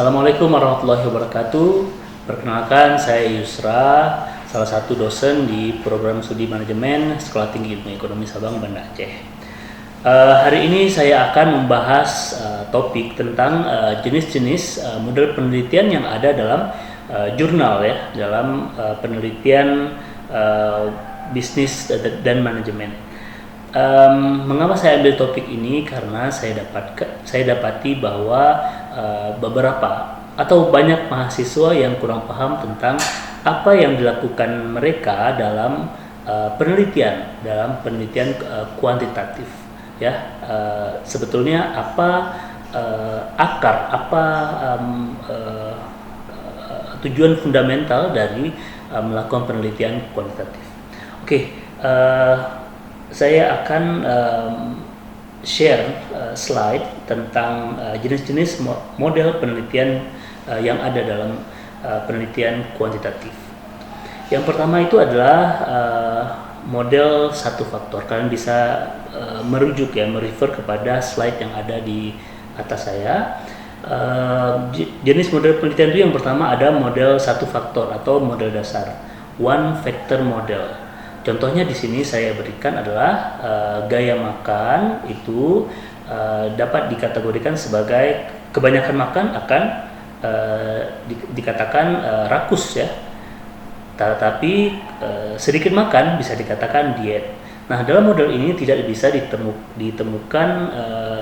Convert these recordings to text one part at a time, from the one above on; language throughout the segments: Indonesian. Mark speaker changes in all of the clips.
Speaker 1: Assalamualaikum warahmatullahi wabarakatuh. Perkenalkan, saya Yusra, salah satu dosen di program studi manajemen Sekolah Tinggi Ilmu Ekonomi Sabang, Banda Aceh. Hari ini saya akan membahas topik tentang jenis-jenis model penelitian yang ada dalam jurnal ya, dalam penelitian bisnis dan manajemen. Mengapa saya ambil topik ini? Karena saya dapati bahwa beberapa atau banyak mahasiswa yang kurang paham tentang apa yang dilakukan mereka dalam penelitian kuantitatif ya. Sebetulnya apa tujuan fundamental dari melakukan penelitian kuantitatif. Oke, saya akan share slide tentang jenis-jenis model penelitian yang ada dalam penelitian kuantitatif. Yang pertama itu adalah model satu faktor. Kalian bisa merefer kepada slide yang ada di atas saya. Jenis model penelitian itu yang pertama ada model satu faktor atau model dasar, one factor model. Contohnya di sini saya berikan adalah gaya makan itu dapat dikategorikan sebagai kebanyakan makan akan dikatakan rakus ya, tetapi sedikit makan bisa dikatakan diet. Nah, dalam model ini tidak bisa ditemukan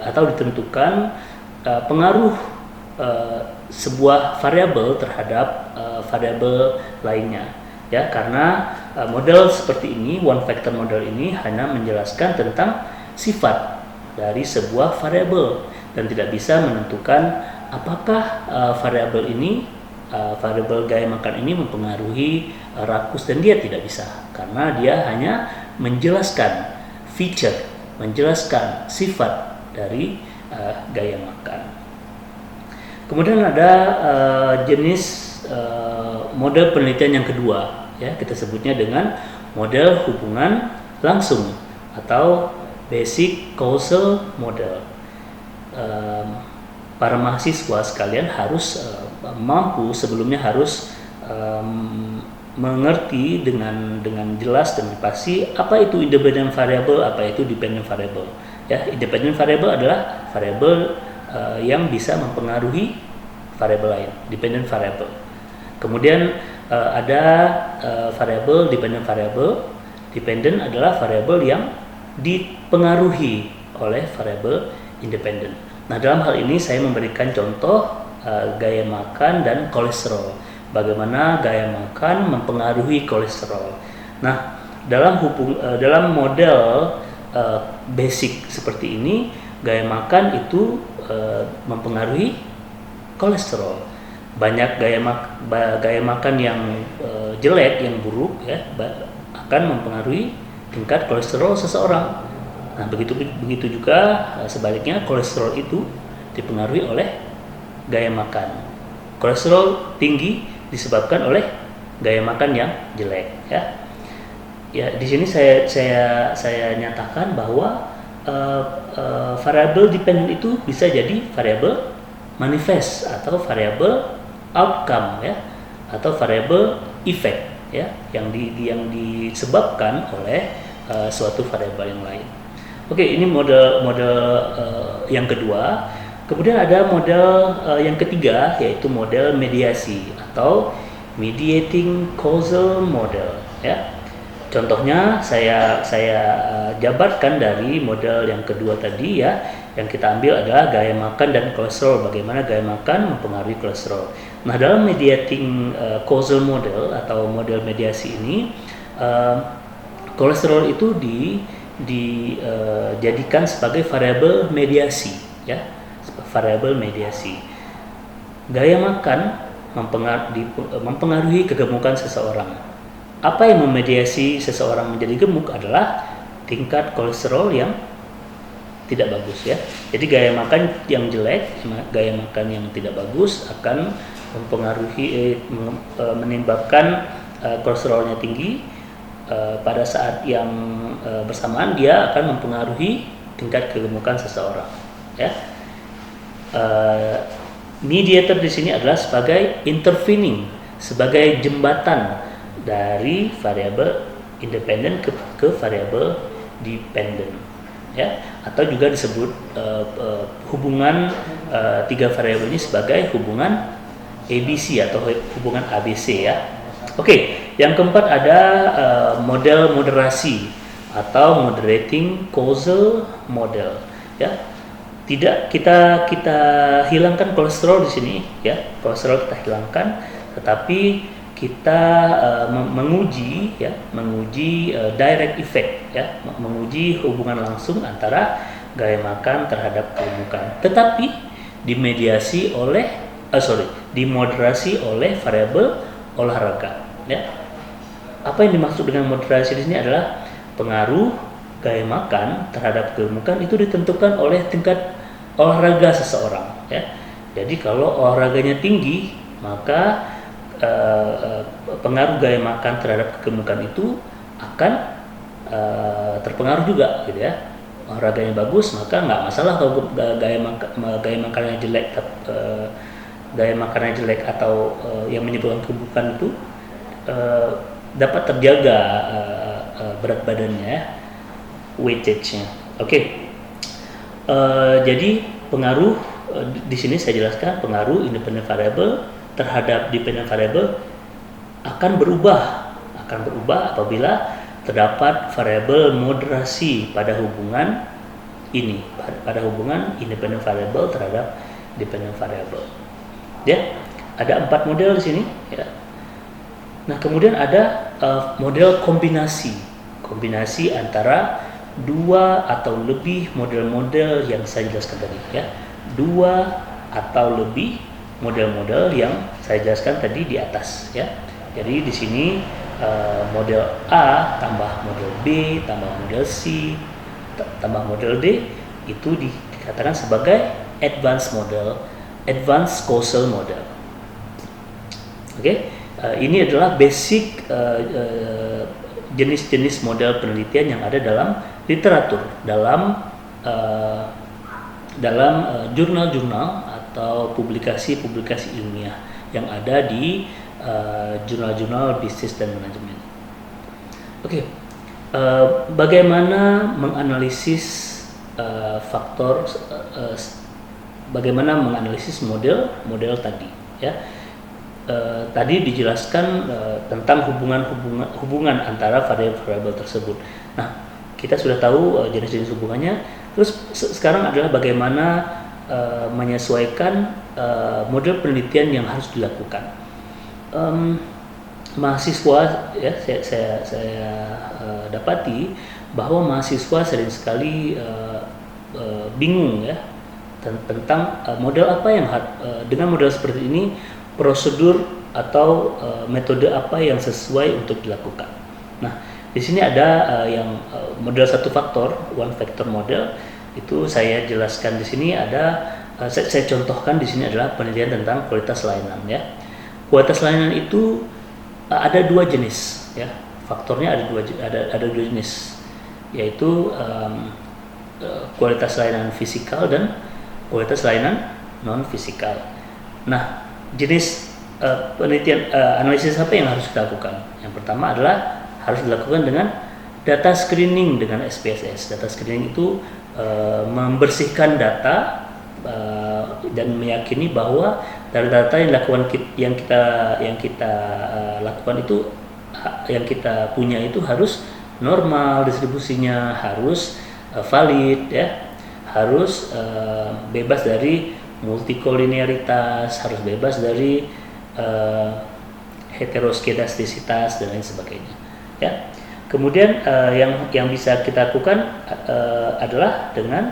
Speaker 1: atau ditentukan pengaruh sebuah variabel terhadap variabel lainnya. Ya, karena model seperti ini, one factor model ini hanya menjelaskan tentang sifat dari sebuah variabel dan tidak bisa menentukan apakah variabel ini, variabel gaya makan ini mempengaruhi rakus dan diet. Tidak bisa, karena dia hanya menjelaskan feature, menjelaskan sifat dari gaya makan. Kemudian ada jenis model penelitian yang kedua ya, kita sebutnya dengan model hubungan langsung atau basic causal model. Para mahasiswa sekalian harus sebelumnya harus mengerti dengan jelas dan pasti apa itu independent variable, apa itu dependent variable. Ya, independent variable adalah variabel yang bisa mempengaruhi variabel lain, dependent variable. Kemudian ada variabel dependent variable. Dependent adalah variabel yang dipengaruhi oleh variabel independent. Nah, dalam hal ini saya memberikan contoh gaya makan dan kolesterol. Bagaimana gaya makan mempengaruhi kolesterol. Nah, dalam model basic seperti ini, gaya makan itu mempengaruhi kolesterol. Banyak gaya makan yang jelek, yang buruk ya, akan mempengaruhi tingkat kolesterol seseorang. Nah, begitu juga sebaliknya, kolesterol itu dipengaruhi oleh gaya makan. Kolesterol tinggi disebabkan oleh gaya makan yang jelek ya. Ya, di sini saya nyatakan bahwa variabel dependent itu bisa jadi variabel manifest atau variabel outcome ya, atau variabel effect ya, yang disebabkan oleh suatu variabel yang lain. Oke, ini model yang kedua. Kemudian ada model yang ketiga, yaitu model mediasi atau mediating causal model ya. Contohnya saya jabarkan dari model yang kedua tadi ya. Yang kita ambil adalah gaya makan dan kolesterol. Bagaimana gaya makan mempengaruhi kolesterol. Nah, dalam mediating causal model atau model mediasi ini, kolesterol itu dijadikan sebagai variabel mediasi ya, variabel mediasi. Gaya makan mempengaruhi kegemukan seseorang. Apa yang memediasi seseorang menjadi gemuk adalah tingkat kolesterol yang tidak bagus ya. Jadi gaya makan yang jelek, gaya makan yang tidak bagus akan menimbulkan kolesterolnya tinggi. Pada saat yang bersamaan dia akan mempengaruhi tingkat kegemukan seseorang ya. Mediator di sini adalah sebagai intervening, sebagai jembatan dari variabel independen ke variabel dependent, ya, atau juga disebut hubungan tiga variabel ini sebagai hubungan ABC atau hubungan ABC, ya. Oke, yang keempat ada model moderasi atau moderating causal model, ya. Tidak kita hilangkan kolesterol di sini, ya. Kolesterol kita hilangkan, tetapi kita menguji direct effect, ya, menguji hubungan langsung antara gaya makan terhadap kegemukan, tetapi dimoderasi oleh variabel olahraga, ya. Apa yang dimaksud dengan moderasi di sini adalah pengaruh gaya makan terhadap kegemukan itu ditentukan oleh tingkat olahraga seseorang, ya. Jadi kalau olahraganya tinggi, maka pengaruh gaya makan terhadap kegemukan itu akan terpengaruh juga, gitu ya. Olahraganya bagus, maka nggak masalah kalau gaya makannya jelek, atau yang menyebabkan kegemukan itu dapat terjaga berat badannya, ya, weightage-nya. Oke. Jadi pengaruh di sini saya jelaskan pengaruh independent variable terhadap dependent variable akan berubah apabila terdapat variabel moderasi pada hubungan ini, pada hubungan independent variable terhadap dependent variable. Ya, ada 4 model di sini, ya. Nah, kemudian ada model kombinasi antara 2 atau lebih model-model yang saya jelaskan tadi, ya. 2 atau lebih model-model yang saya jelaskan tadi di atas, ya. Jadi di sini model A tambah model B tambah model C tambah model D itu dikatakan sebagai advanced causal model. Oke. Ini adalah basic jenis-jenis model penelitian yang ada dalam literatur, dalam jurnal-jurnal atau publikasi-publikasi ilmiah yang ada di jurnal-jurnal bisnis dan manajemen. Oke, bagaimana menganalisis bagaimana menganalisis model tadi, ya. Tadi dijelaskan tentang hubungan antara variabel tersebut. Nah, kita sudah tahu jenis-jenis hubungannya. Terus sekarang adalah bagaimana menyesuaikan model penelitian yang harus dilakukan. Mahasiswa, ya, saya dapati bahwa mahasiswa sering sekali bingung, ya, tentang model apa yang dengan model seperti ini, prosedur atau metode apa yang sesuai untuk dilakukan. Nah, di sini ada yang model satu faktor, one factor model. Itu saya jelaskan di sini ada, saya contohkan di sini adalah penelitian tentang kualitas layanan, ya. Kualitas layanan itu ada 2 jenis, ya. Faktornya ada dua jenis, yaitu kualitas layanan fisikal dan kualitas layanan non fisikal. Nah, jenis penelitian analisis apa yang harus dilakukan? Yang pertama adalah harus dilakukan dengan data screening dengan SPSS. Data screening itu membersihkan data dan meyakini bahwa dari data yang kita lakukan itu, yang kita punya itu harus normal distribusinya, harus valid, ya, harus bebas dari multikolinearitas, harus bebas dari heteroskedastisitas dan lain sebagainya, ya. Kemudian yang bisa kita lakukan adalah dengan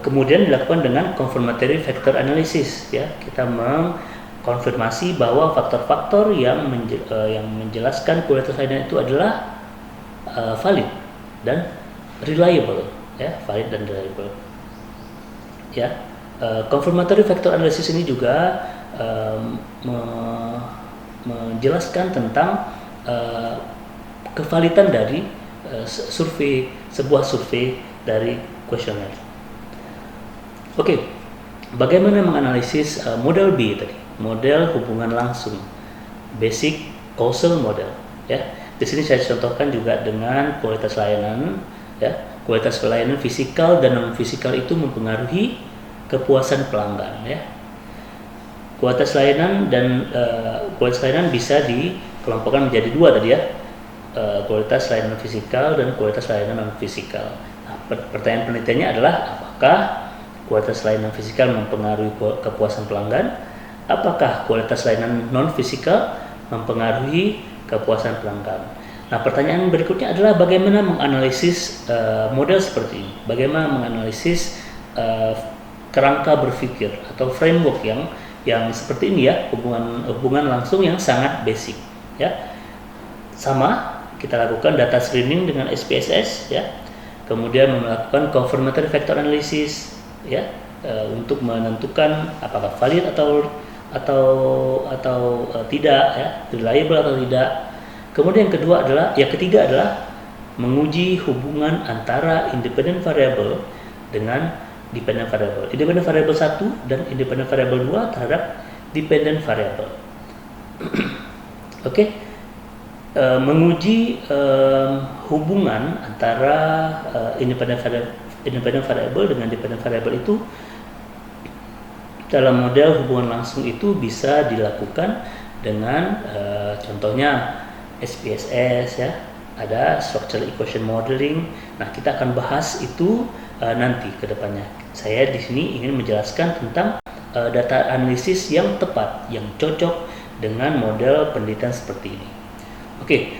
Speaker 1: kemudian dilakukan dengan confirmatory factor analysis, ya. Kita mengkonfirmasi bahwa faktor-faktor yang menjelaskan kualitas layanan itu adalah valid dan reliable, ya, valid dan reliable, ya. Confirmatory factor analysis ini juga menjelaskan tentang kevalidan dari sebuah survei dari kuesioner. Oke, Bagaimana menganalisis model B tadi, model hubungan langsung, basic causal model, ya. Di sini saya contohkan juga dengan kualitas layanan, ya. Kualitas pelayanan fisikal dan non fisikal itu mempengaruhi kepuasan pelanggan, ya. Kualitas layanan dan kualitas layanan bisa dikelompokkan menjadi dua tadi, ya. Kualitas layanan fisikal dan kualitas layanan non fisikal. Nah, pertanyaan penelitiannya adalah apakah kualitas layanan fisikal mempengaruhi kepuasan pelanggan? Apakah kualitas layanan non fisikal mempengaruhi kepuasan pelanggan? Nah, pertanyaan berikutnya adalah bagaimana menganalisis model seperti ini? Bagaimana menganalisis kerangka berpikir atau framework yang seperti ini, ya, hubungan langsung yang sangat basic, ya. Sama kita lakukan data screening dengan SPSS, ya. Kemudian melakukan confirmatory factor analysis, ya, untuk menentukan apakah valid atau tidak, ya, reliable atau tidak. Kemudian yang ketiga adalah menguji hubungan antara independent variable dengan dependent variable. Independent variable 1 dan independent variable 2 terhadap dependent variable. Oke. Menguji hubungan antara independent variable dengan dependent variable itu dalam model hubungan langsung itu bisa dilakukan dengan contohnya SPSS, ya, ada structural equation modeling. Nah, kita akan bahas itu nanti ke depannya. Saya di sini ingin menjelaskan tentang data analisis yang tepat, yang cocok dengan model penelitian seperti ini. Oke,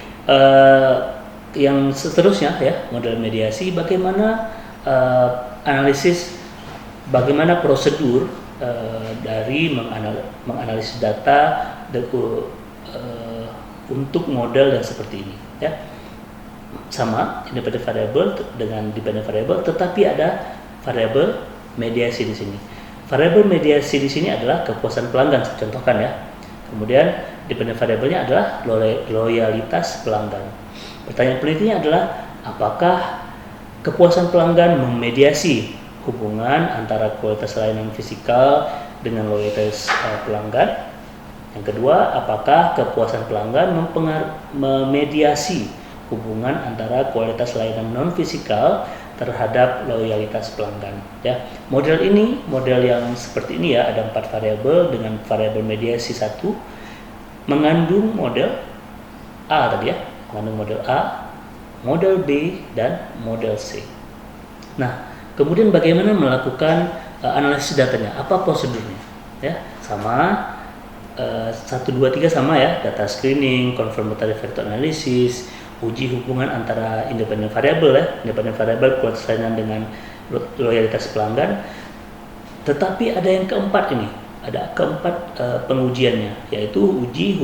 Speaker 1: yang seterusnya, ya, model mediasi. Bagaimana analisis, bagaimana prosedur dari menganalisis data untuk model yang seperti ini, ya. Sama independent variable dengan dependent variable, tetapi ada variable mediasi di sini. Variable mediasi di sini adalah kepuasan pelanggan, saya contohkan, ya. Kemudian dependent variable-nya adalah loyalitas pelanggan. Pertanyaan penelitiannya adalah apakah kepuasan pelanggan memediasi hubungan antara kualitas layanan fisikal dengan loyalitas pelanggan. Yang kedua, apakah kepuasan pelanggan memediasi hubungan antara kualitas layanan non fisikal terhadap loyalitas pelanggan, ya. Model ini, model yang seperti ini, ya, ada 4 variabel dengan variabel mediasi 1 mengandung model A tadi, ya, mengandung model A, model B, dan model C. Nah, kemudian bagaimana melakukan analisis datanya? Apa prosedurnya? Ya, sama 1, 2, 3 sama, ya. Data screening, confirmatory factor analysis, uji hubungan antara independent variable, ya, independent variable kualitas layanan dengan loyalitas pelanggan. Tetapi ada yang keempat ini, ada keempat pengujiannya, yaitu uji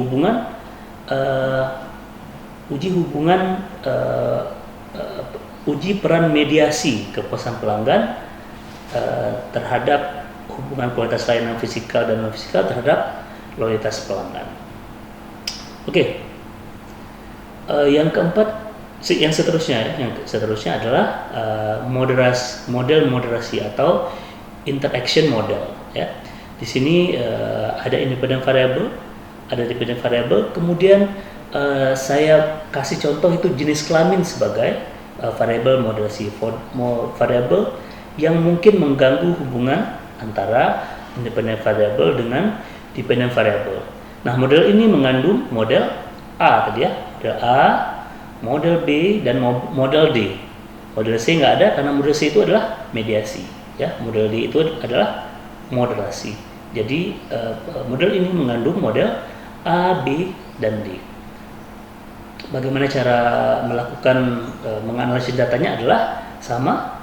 Speaker 1: peran mediasi kepuasan pelanggan terhadap hubungan kualitas layanan fisikal dan non fisikal terhadap loyalitas pelanggan. Oke. Yang keempat, yang seterusnya adalah model moderasi atau interaction model, ya. Di sini ada independent variable, ada dependent variable. Kemudian saya kasih contoh itu jenis kelamin sebagai variable moderasi, variable yang mungkin mengganggu hubungan antara independent variable dengan dependent variable. Nah, model ini mengandung model A tadi, ya, model A, model B, dan model D. Model C nggak ada karena model C itu adalah mediasi, ya. Model D itu adalah moderasi. Jadi model ini mengandung model A, B, dan D. Bagaimana cara melakukan menganalisis datanya adalah sama.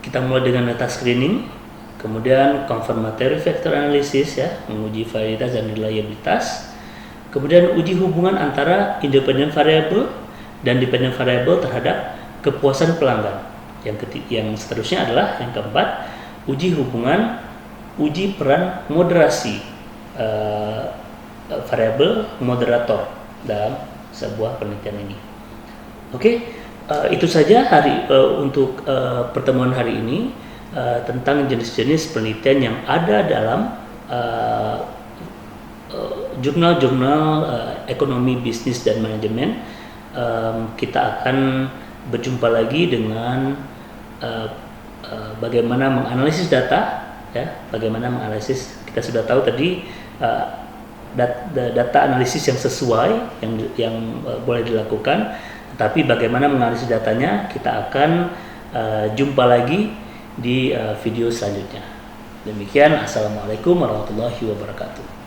Speaker 1: Kita mulai dengan data screening, kemudian confirmatory factor analysis, ya, menguji validitas dan reliabilitas. Kemudian uji hubungan antara independent variable dan dependent variable terhadap kepuasan pelanggan. Yang seterusnya adalah yang keempat, uji peran moderasi variabel moderator dalam sebuah penelitian ini. Oke, itu saja untuk pertemuan hari ini. tentang jenis-jenis penelitian yang ada dalam jurnal-jurnal ekonomi, bisnis, dan manajemen. Kita akan berjumpa lagi dengan bagaimana menganalisis data, ya, bagaimana menganalisis. Kita sudah tahu tadi data analisis yang sesuai yang boleh dilakukan, tapi bagaimana menganalisis datanya kita akan jumpa lagi di video selanjutnya. Demikian, assalamualaikum warahmatullahi wabarakatuh.